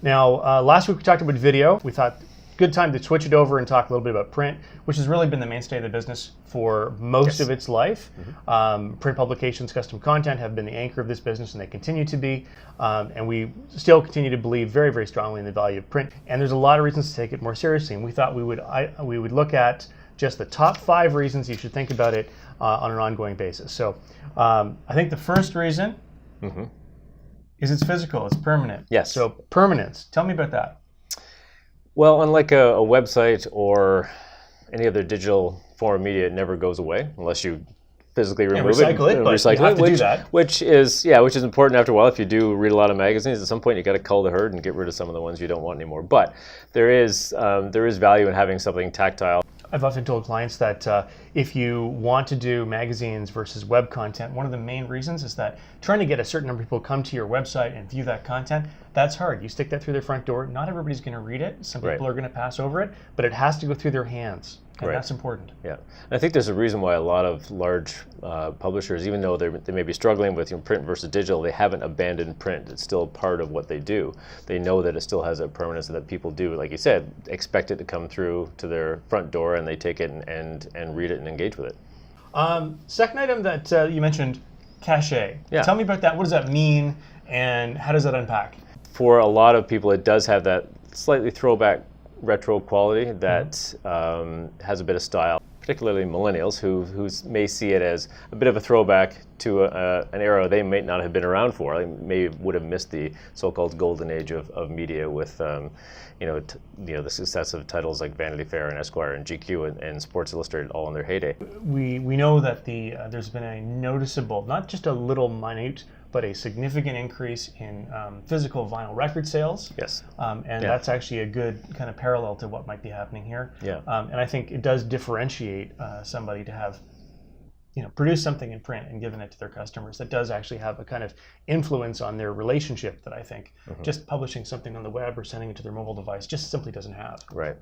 Now, last week we talked about video. We thought good time to switch it over and talk a little bit about print, which has really been the mainstay of the business for most of its life. Print publications, custom content have been the anchor of this business, and they continue to be. And we still continue to believe very, very strongly in the value of print. And there's a lot of reasons to take it more seriously. And we thought we would look at just the top 5 reasons you should think about it on an ongoing basis. So I think the first reason is it's physical, it's permanent. Yes. So permanence, tell me about that. Well, unlike a website or any other digital form of media, it never goes away unless you physically remove it. But you have to do that. Which is important after a while. If you do read a lot of magazines, at some point you got to cull the herd and get rid of some of the ones you don't want anymore. But there is value in having something tactile. I've often told clients that if you want to do magazines versus web content, one of the main reasons is that trying to get a certain number of people to come to your website and view that content, that's hard. You stick that through their front door. Not everybody's going to read it. Some people are going to pass over it, but it has to go through their hands. And that's important. Yeah, and I think there's a reason why a lot of large publishers, even though they may be struggling with print versus digital, they haven't abandoned print. It's still part of what they do. They know that it still has a permanence and that people do, like you said, expect it to come through to their front door, and they take it and read it and engage with it. Second item that you mentioned, Cachet. Yeah. Tell me about that. What does that mean, and how does that unpack? For a lot of people, it does have that slightly throwback retro quality that has a bit of style, particularly millennials who may see it as a bit of a throwback to an era they might not have been around for. They may would have missed the so-called golden age of media with the success of titles like Vanity Fair and Esquire and GQ and Sports Illustrated all in their heyday. We know that there's been a noticeable, not just a little minute, but a significant increase in physical vinyl record sales. Yes. That's actually a good kind of parallel to what might be happening here. Yeah. And I think it does differentiate somebody to have produce something in print and given it to their customers. That does actually have a kind of influence on their relationship that I think just publishing something on the web or sending it to their mobile device just simply doesn't have. Right.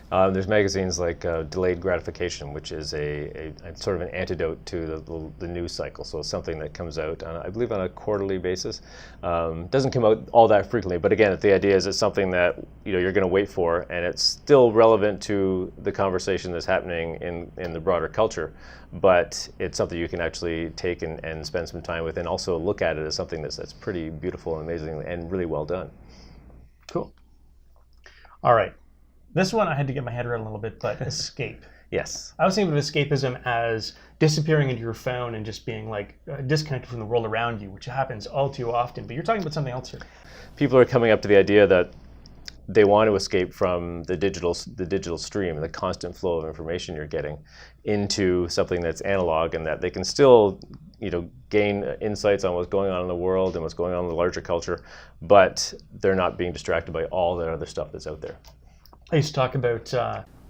There's magazines like Delayed Gratification, which is a sort of an antidote to the news cycle. So it's something that comes out, I believe, on a quarterly basis. Doesn't come out all that frequently, but again, the idea is it's something that you're going to wait for, and it's still relevant to the conversation that's happening in the broader culture. But it's something you can actually take and spend some time with, and also look at it as something that's pretty beautiful and amazing and really well done. Cool. All right. This one I had to get my head around a little bit, but escape. Yes. I was thinking of escapism as disappearing into your phone and just being like disconnected from the world around you, which happens all too often. But you're talking about something else here. People are coming up to the idea that they want to escape from the digital stream and the constant flow of information you're getting into something that's analog, and that they can still gain insights on what's going on in the world and what's going on in the larger culture, but they're not being distracted by all that other stuff that's out there. I used to talk about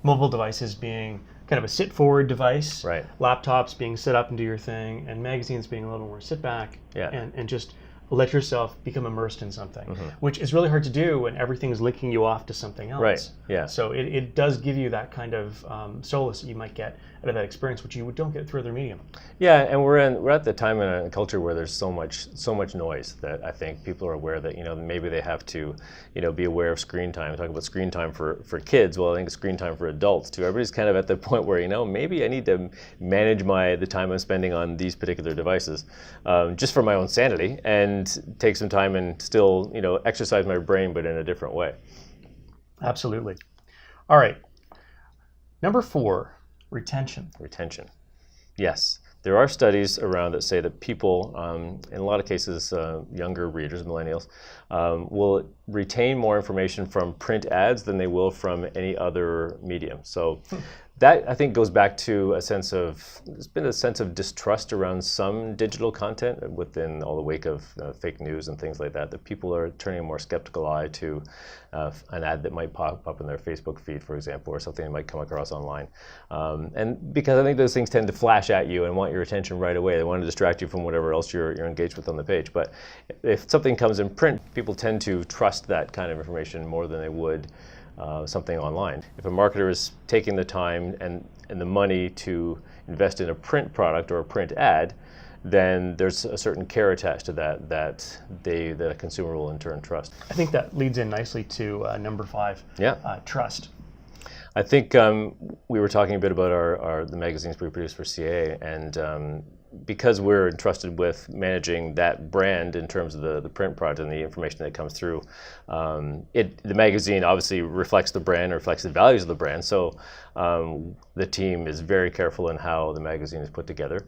mobile devices being kind of a sit-forward device, right? Laptops being sit up and do your thing, and magazines being a little more sit back and just let yourself become immersed in something, which is really hard to do when everything's linking you off to something else. Right. Yeah. So it does give you that kind of solace that you might get out of that experience, which you don't get through other medium. Yeah, and we're at the time in a culture where there's so much noise that I think people are aware that maybe they have to be aware of screen time. Talk about screen time for kids. Well, I think screen time for adults too. Everybody's kind of at the point where maybe I need to manage the time I'm spending on these particular devices, just for my own sanity, and take some time and still exercise my brain, but in a different way. Absolutely. All right. Number 4. Retention. Retention. Yes. There are studies around that say that people, in a lot of cases, younger readers, millennials, will retain more information from print ads than they will from any other medium. So that, I think, goes back to there's been a sense of distrust around some digital content within all the wake of fake news and things like that people are turning a more skeptical eye to an ad that might pop up in their Facebook feed, for example, or something they might come across online. And because I think those things tend to flash at you and want your attention right away. They want to distract you from whatever else you're engaged with on the page. But if something comes in print, people tend to trust that kind of information more than they would something online. If a marketer is taking the time and the money to invest in a print product or a print ad, then there's a certain care attached to that that the consumer will in turn trust. I think that leads in nicely to number 5, trust. I think we were talking a bit about the magazines we produce for CA, and because we're entrusted with managing that brand in terms of the print product and the information that comes through, the magazine obviously reflects the brand, reflects the values of the brand. So the team is very careful in how the magazine is put together.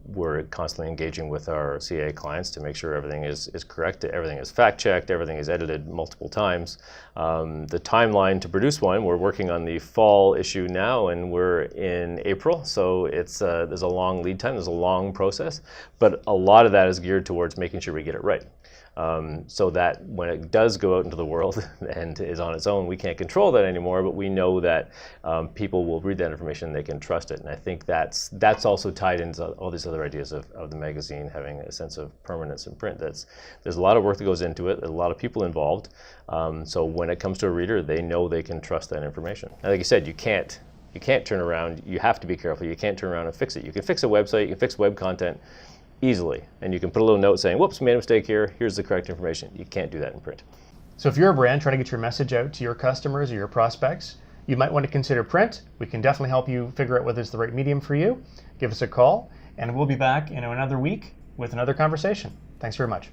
We're constantly engaging with our CA clients to make sure everything is correct, everything is fact-checked, everything is edited multiple times. The timeline to produce one, we're working on the fall issue now, and we're in April, so it's there's a long lead time, there's a long process, but a lot of that is geared towards making sure we get it right. So that when it does go out into the world and is on its own, we can't control that anymore, but we know that people will read that information and they can trust it. And I think that's also tied into all these other ideas of the magazine having a sense of permanence in print. There's a lot of work that goes into it, there's a lot of people involved. So when it comes to a reader, they know they can trust that information. And like you said, you can't turn around, you have to be careful, you can't turn around and fix it. You can fix a website, you can fix web content easily, and you can put a little note saying, whoops, made a mistake here, here's the correct information. You can't do that in print. So if you're a brand trying to get your message out to your customers or your prospects, you might want to consider print. We can definitely help you figure out whether it's the right medium for you. Give us a call, and we'll be back in another week with another conversation. Thanks very much.